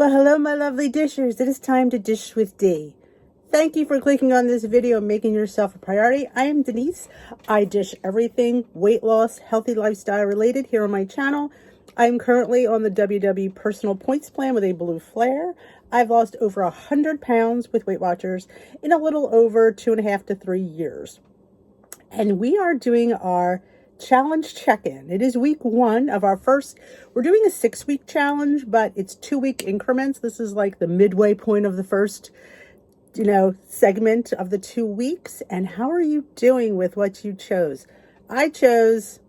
Well, hello, my lovely dishers. It is time to dish with D. Thank you for clicking on this video and making yourself a priority. I am Denise. I dish everything weight loss, healthy lifestyle related here on my channel. I'm currently on the WW Personal Points Plan with a blue flare. I've lost over 100 pounds with Weight Watchers in a little over 2.5 to 3 years. And we are doing our challenge check-in. It is week 1 of our first, we're doing a 6-week challenge, but it's 2-week increments. This is like the midway point of the first, segment of the 2 weeks. And how are you doing with what you chose? I chose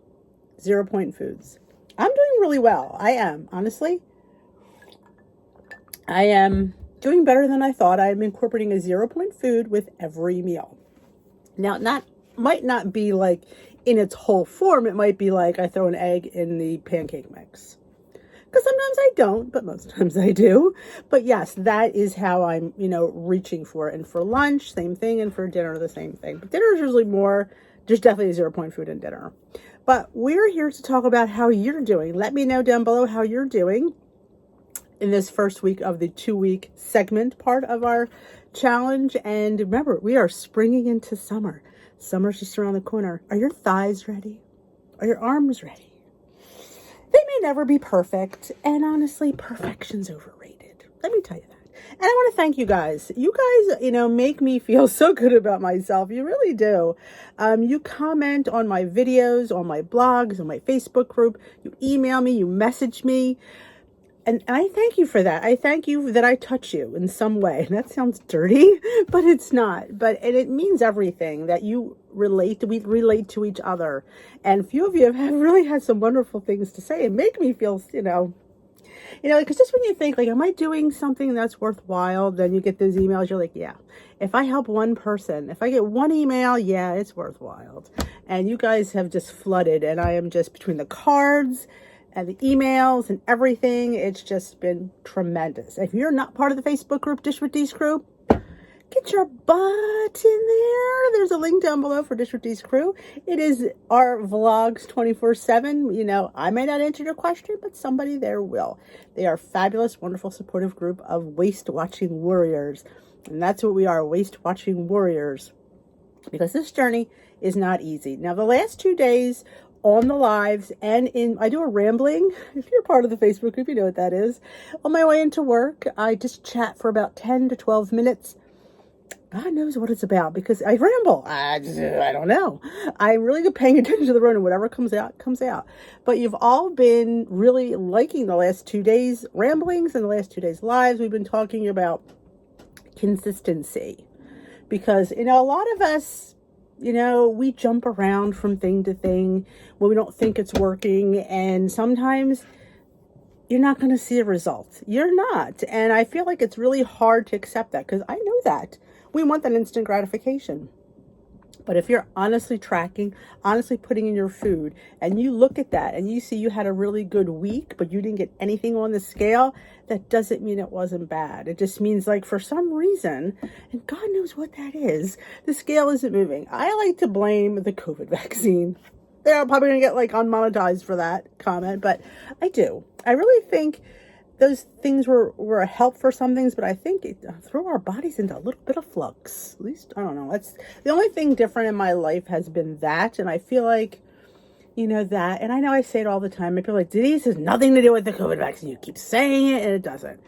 0 point foods. I'm doing really well. I am, honestly. I am doing better than I thought. I'm incorporating a 0 point food with every meal. Now, might not be like in its whole form. It might be like I throw an egg in the pancake mix. Because sometimes I don't, but most times I do. But yes, that is how I'm, reaching for it. And for lunch, same thing. And for dinner, the same thing. But dinner is usually more, there's definitely a 0 point food in dinner. But we're here to talk about how you're doing. Let me know down below how you're doing in this first week of the 2-week segment part of our challenge. And remember, we are springing into summer. Summer's just around the corner. Are your thighs ready? Are your arms ready? They may never be perfect. And honestly, perfection's overrated. Let me tell you that. And I want to thank you guys. You guys, make me feel so good about myself. You really do. You comment on my videos, on my blogs, on my Facebook group. You email me, you message me. And I thank you for that. I thank you that I touch you in some way. And that sounds dirty, but it's not. And it means everything that we relate to each other. And a few of you have really had some wonderful things to say and make me feel, because just when you think like, am I doing something that's worthwhile? Then you get those emails. You're like, yeah, if I help one person, if I get one email, yeah, it's worthwhile. And you guys have just flooded. And I am just between the cards and the emails and everything, it's just been tremendous. If you're not part of the Facebook group, Dish with D's Crew, get your butt in there. There's a link down below for Dish with D's Crew. It is our vlogs 24/7. I may not answer your question, but somebody there will. They are a fabulous, wonderful, supportive group of waist-watching warriors. And that's what we are, waist-watching warriors. Because this journey is not easy. Now, the last 2 days on the lives and I do a rambling. If you're part of the Facebook group, you know what that is. On my way into work, I just chat for about 10 to 12 minutes. God knows what it's about because I ramble. I don't know. I'm really paying attention to the road and whatever comes out, comes out. But you've all been really liking the last 2 days ramblings and the last 2 days lives. We've been talking about consistency because, a lot of us, we jump around from thing to thing when we don't think it's working. And sometimes you're not going to see a result. You're not. And I feel like it's really hard to accept that because I know that. We want that instant gratification. But if you're honestly tracking, honestly putting in your food, and you look at that and you see you had a really good week, but you didn't get anything on the scale, that doesn't mean it wasn't bad. It just means like for some reason, and God knows what that is, the scale isn't moving. I like to blame the COVID vaccine. They're probably going to get like unmonetized for that comment, but I do. I really think those things were a help for some things, but I think it threw our bodies into a little bit of flux. At least, I don't know. That's the only thing different in my life has been that. And I feel like, that, and I know I say it all the time. I feel like, Denise has nothing to do with the COVID vaccine. You keep saying it and it doesn't.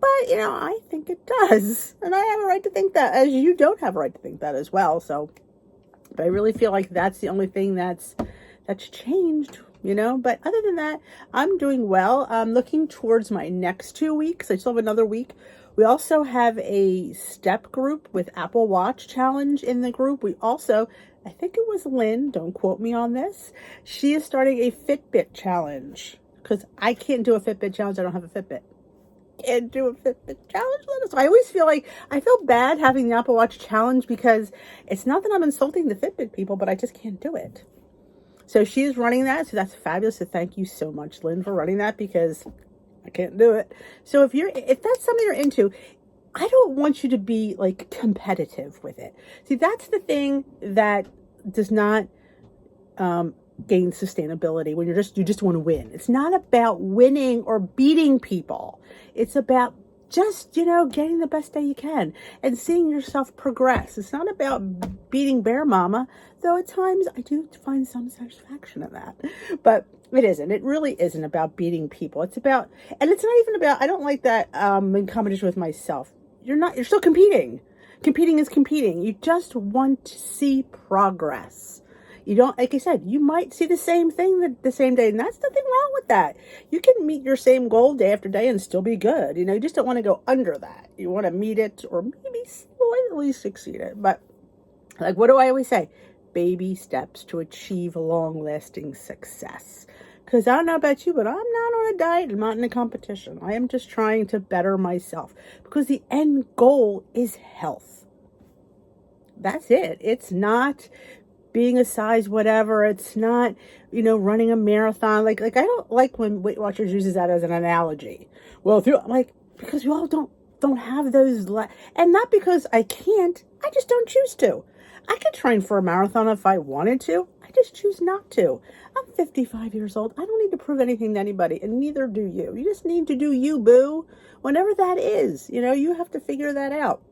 But, I think it does. And I have a right to think that, as you don't have a right to think that as well. So, but I really feel like that's the only thing that's changed. But other than that, I'm doing well. I'm looking towards my next 2 weeks. I still have another week. We also have a step group with Apple Watch challenge in the group. We also, I think it was Lynn, don't quote me on this. She is starting a Fitbit challenge because I can't do a Fitbit challenge. I don't have a Fitbit. Can't do a Fitbit challenge. So I always feel like I feel bad having the Apple Watch challenge because it's not that I'm insulting the Fitbit people, but I just can't do it. So she is running that. So that's fabulous. So thank you so much, Lynn, for running that because I can't do it. So if that's something you're into, I don't want you to be like competitive with it. See, that's the thing that does not gain sustainability when you just want to win. It's not about winning or beating people. It's about just, getting the best day you can and seeing yourself progress. It's not about beating bear mama, though at times I do find some satisfaction in that. But it isn't. It really isn't about beating people. It's about, and it's not even about, I don't like that in competition with myself. You're still competing. Competing is competing. You just want to see progress. You don't, like I said, you might see the same thing the same day, and that's nothing wrong with that. You can meet your same goal day after day and still be good. You just don't want to go under that. You want to meet it or maybe slightly succeed it. But like, what do I always say? Baby steps to achieve long-lasting success. Because I don't know about you, but I'm not on a diet. I'm not in a competition. I am just trying to better myself because the end goal is health. That's it. It's not being a size whatever. It's not, running a marathon. Like I don't like when Weight Watchers uses that as an analogy. Well, because we all don't have those, and not because I can't. I just don't choose to. I could train for a marathon if I wanted to. I just choose not to. I'm 55 years old. I don't need to prove anything to anybody, and neither do you. You just need to do you, boo. Whenever that is, you have to figure that out.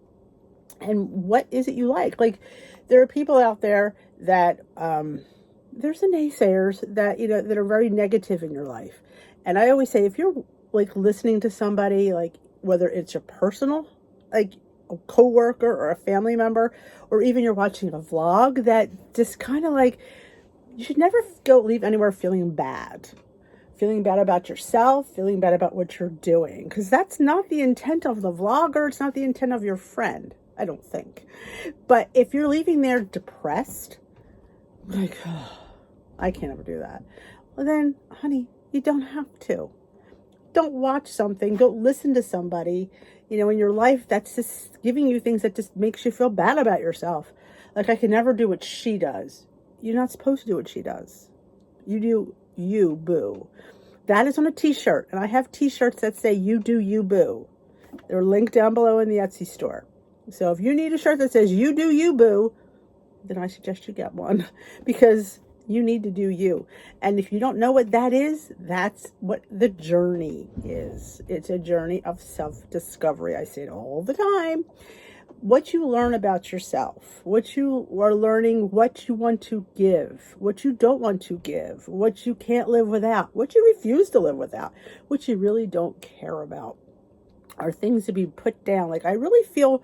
And what is it you like? Like, there are people out there that, there's the naysayers that, that are very negative in your life. And I always say, if you're like listening to somebody, like whether it's your personal, like a coworker or a family member, or even you're watching a vlog that just kind of like, you should never leave anywhere feeling bad about yourself, feeling bad about what you're doing. Because that's not the intent of the vlogger. It's not the intent of your friend, I don't think. But if you're leaving there depressed, like, oh, I can't ever do that. Well then, honey, you don't have to. Don't watch something. Don't listen to somebody, in your life that's just giving you things that just makes you feel bad about yourself. Like, I can never do what she does. You're not supposed to do what she does. You do you, boo. That is on a t-shirt. And I have t-shirts that say, you do you, boo. They're linked down below in the Etsy store. So if you need a shirt that says, you do you, boo, then I suggest you get one. Because you need to do you. And if you don't know what that is, that's what the journey is. It's a journey of self-discovery. I say it all the time. What you learn about yourself, what you are learning, what you want to give, what you don't want to give, what you can't live without, what you refuse to live without, what you really don't care about, are things to be put down. Like, I really feel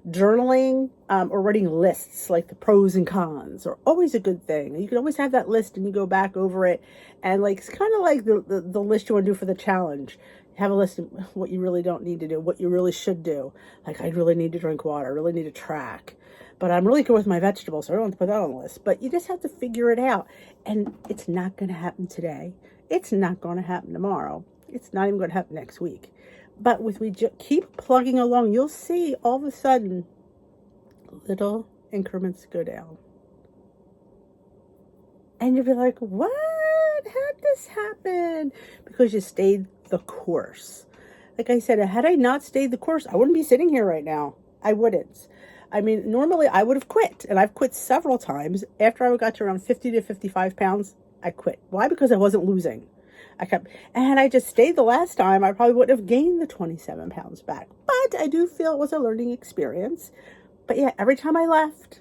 journaling or writing lists, like the pros and cons, are always a good thing. You can always have that list and you go back over it, and like, it's kind of like the list you want to do for the challenge. Have a list of what you really don't need to do, what you really should do. Like, I really need to drink water, I really need to track, but I'm really good with my vegetables, so I don't have to put that on the list. But you just have to figure it out, and it's not going to happen today. It's not going to happen tomorrow. It's not even going to happen next week. But if we keep plugging along, you'll see all of a sudden little increments go down. And you'll be like, what? How'd this happen? Because you stayed the course. Like I said, had I not stayed the course, I wouldn't be sitting here right now. I wouldn't. I mean, normally I would have quit. And I've quit several times. After I got to around 50 to 55 pounds, I quit. Why? Because I wasn't losing. And had I just stayed the last time, I probably would have gained the 27 pounds back. But I do feel it was a learning experience. But yeah, every time I left,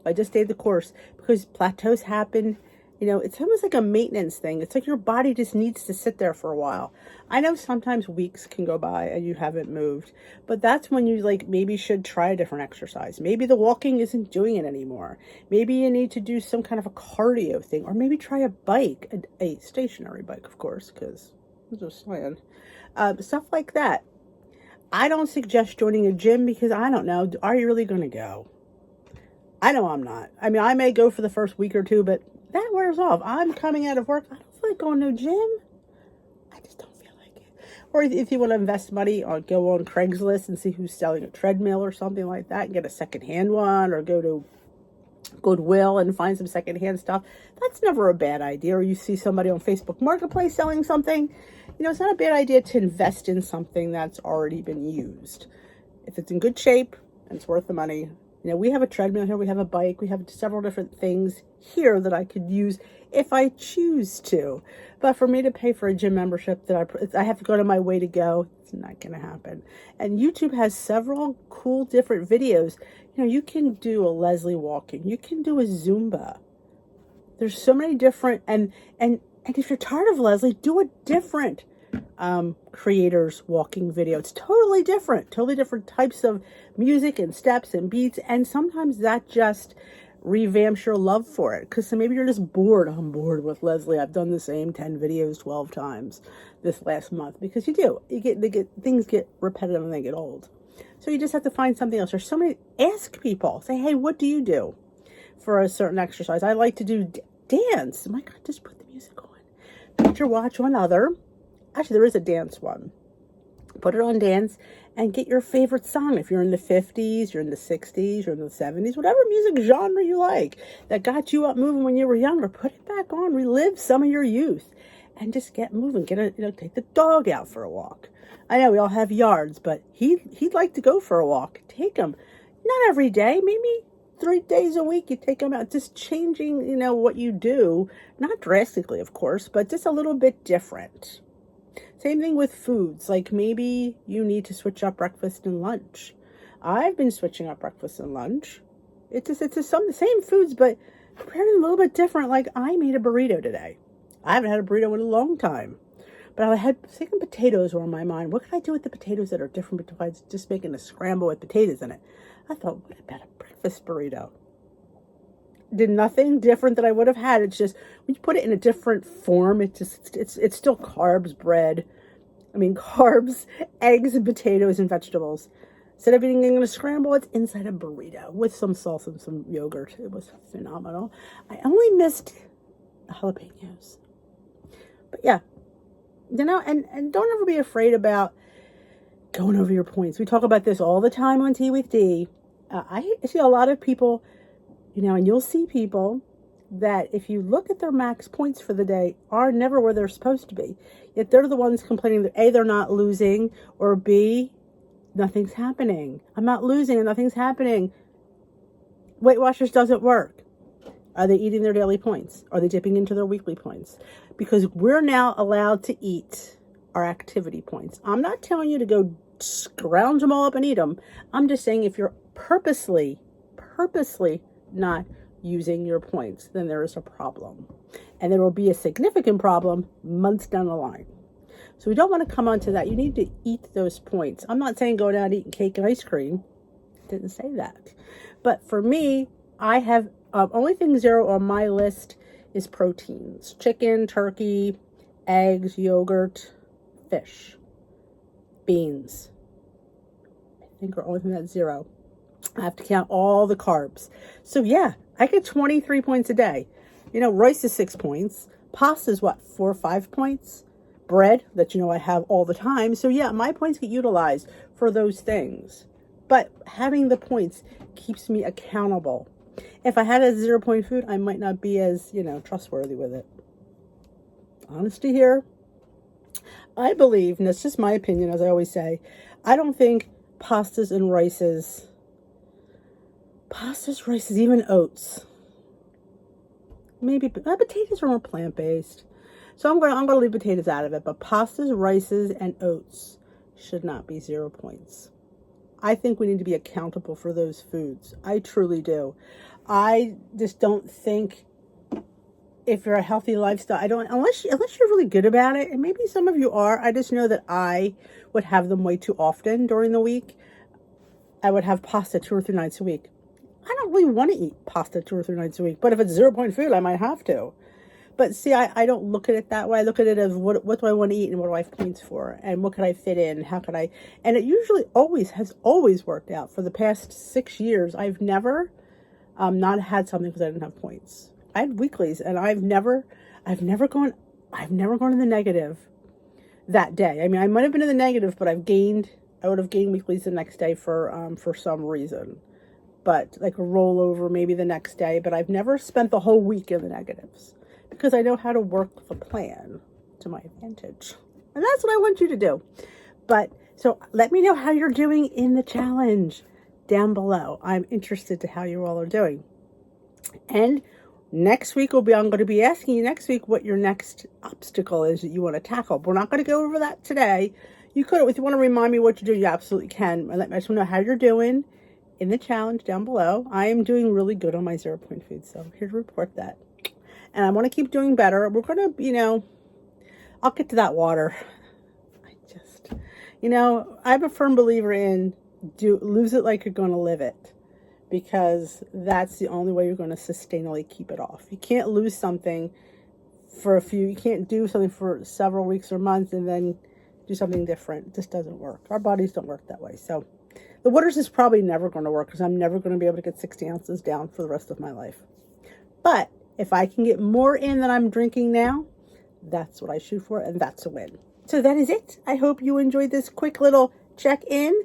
I just stayed the course, because plateaus happen. It's almost like a maintenance thing. It's like your body just needs to sit there for a while. I know sometimes weeks can go by and you haven't moved, but that's when you maybe should try a different exercise. Maybe the walking isn't doing it anymore. Maybe you need to do some kind of a cardio thing, or maybe try a bike, a stationary bike, of course, because I'm just saying. Stuff like that. I don't suggest joining a gym, because I don't know, are you really going to go? I know I'm not. I mean, I may go for the first week or two, but that wears off. I'm coming out of work. I don't feel like going to a gym. I just don't feel like it. Or if you want to invest money, go on Craigslist and see who's selling a treadmill or something like that, and get a secondhand one, or go to Goodwill and find some secondhand stuff. That's never a bad idea. Or you see somebody on Facebook Marketplace selling something. It's not a bad idea to invest in something that's already been used. If it's in good shape and it's worth the money, You know, we have a treadmill here, we have a bike, we have several different things here that I could use if I choose to. But for me to pay for a gym membership that I have to go to my way to go, it's not going to happen. And YouTube has several cool different videos. You know, you can do a Leslie walking, you can do a Zumba. There's so many different, and if you're tired of Leslie, do a different creators walking video. It's totally different types of music and steps and beats, and sometimes that just revamps your love for it, because maybe you're just bored. I'm bored with Leslie. I've done the same 10 videos 12 times this last month, because things get repetitive and they get old. So you just have to find something else. There's so many. Ask people, say, hey, what do you do for a certain exercise? I like to do dance. Oh my God, just put the music on. Put your watch on other. Actually, there is a dance one. Put it on dance and get your favorite song. If you're in the 50s, you're in the 60s, you're in the 70s, whatever music genre you like that got you up moving when you were younger, put it back on. Relive some of your youth and just get moving. Take the dog out for a walk. I know we all have yards, but he'd like to go for a walk. Take him. Not every day, maybe 3 days a week, you take them out, just changing, what you do, not drastically, of course, but just a little bit different. Same thing with foods, like maybe you need to switch up breakfast and lunch. I've been switching up breakfast and lunch. It's some the same foods, but prepared a little bit different. Like I made a burrito today. I haven't had a burrito in a long time, but I had thinking potatoes were on my mind. What can I do with the potatoes that are different besides just making a scramble with potatoes in it? I thought, what about a breakfast burrito? Did nothing different that I would have had. It's just when you put it in a different form, it's still carbs, carbs, eggs and potatoes and vegetables. Instead of eating in a scramble, it's inside a burrito with some salsa and some yogurt. It was phenomenal. I only missed the jalapenos. But yeah, and don't ever be afraid about going over your points. We talk about this all the time on Tea with D. I see a lot of people, and you'll see people that if you look at their max points for the day are never where they're supposed to be. Yet they're the ones complaining that A, they're not losing, or B, nothing's happening. I'm not losing and nothing's happening. Weight Watchers doesn't work. Are they eating their daily points? Are they dipping into their weekly points? Because we're now allowed to eat our activity points. I'm not telling you to go scrounge them all up and eat them. I'm just saying if you're purposely not using your points, then there is a problem. And there will be a significant problem months down the line. So we don't want to come onto that. You need to eat those points. I'm not saying go down and eat cake and ice cream. I didn't say that. But for me, I have only thing 0 on my list is proteins. Chicken, turkey, eggs, yogurt, fish, beans. I think are only thing that's 0. I have to count all the carbs. So yeah, I get 23 points a day. Rice is 6 points. Pasta is 4 or 5 points. Bread that I have all the time. So yeah, my points get utilized for those things. But having the points keeps me accountable. If I had a 0-point food, I might not be as, trustworthy with it. Honesty here. I believe, and that's just my opinion, as I always say, I don't think pastas, rices, even oats. Maybe potatoes are more plant-based. So I'm going to leave potatoes out of it, but pastas, rices, and oats should not be 0 points. I think we need to be accountable for those foods. I truly do. I just don't think if you're a healthy lifestyle, unless you're really good about it, and maybe some of you are. I just know that I would have them way too often during the week. I would have pasta 2 or 3 nights a week. I don't really want to eat pasta 2 or 3 nights a week, but if it's 0-point food, I might have to. But see, I don't look at it that way. I look at it as what do I want to eat and what do I have points for, and what can I fit in? How can I? And it usually has always worked out. For the past 6 years, I've never not had something because I didn't have points. I had weeklies, and I've never gone in the negative that day. I might have been in the negative, but I would have gained weeklies the next day for some reason. But like a rollover maybe the next day, but I've never spent the whole week in the negatives because I know how to work the plan to my advantage. And that's what I want you to do. But so let me know how you're doing in the challenge. down below. I'm interested to how you all are doing. And next week I'm going to be asking you next week what your next obstacle is that you want to tackle. We're not going to go over that today. You could, if you want to remind me what you do, you absolutely can. I just want to know how you're doing in the challenge down below. I am doing really good on my 0 point food, so I'm here to report that. And I want to keep doing better. We're going to, I'll get to that water. I'm a firm believer in lose it like you're going to live it, because that's the only way you're going to sustainably keep it off. You can't lose something you can't do something for several weeks or months and then do something different. It just doesn't work. Our bodies don't work that way. So the waters is probably never going to work, because I'm never going to be able to get 60 ounces down for the rest of my life. But if I can get more in than I'm drinking now, that's what I shoot for, and that's a win. So that is it. I hope you enjoyed this quick little check-in.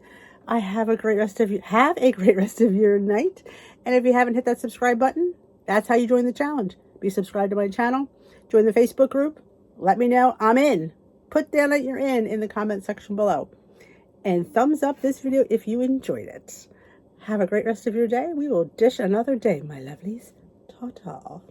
Have a great rest of your night. And if you haven't hit that subscribe button, that's how you join the challenge. Be subscribed to my channel. Join the Facebook group. Let me know I'm in. Put down that you're in the comment section below. And thumbs up this video if you enjoyed it. Have a great rest of your day. We will dish another day, my lovelies. Ta-ta.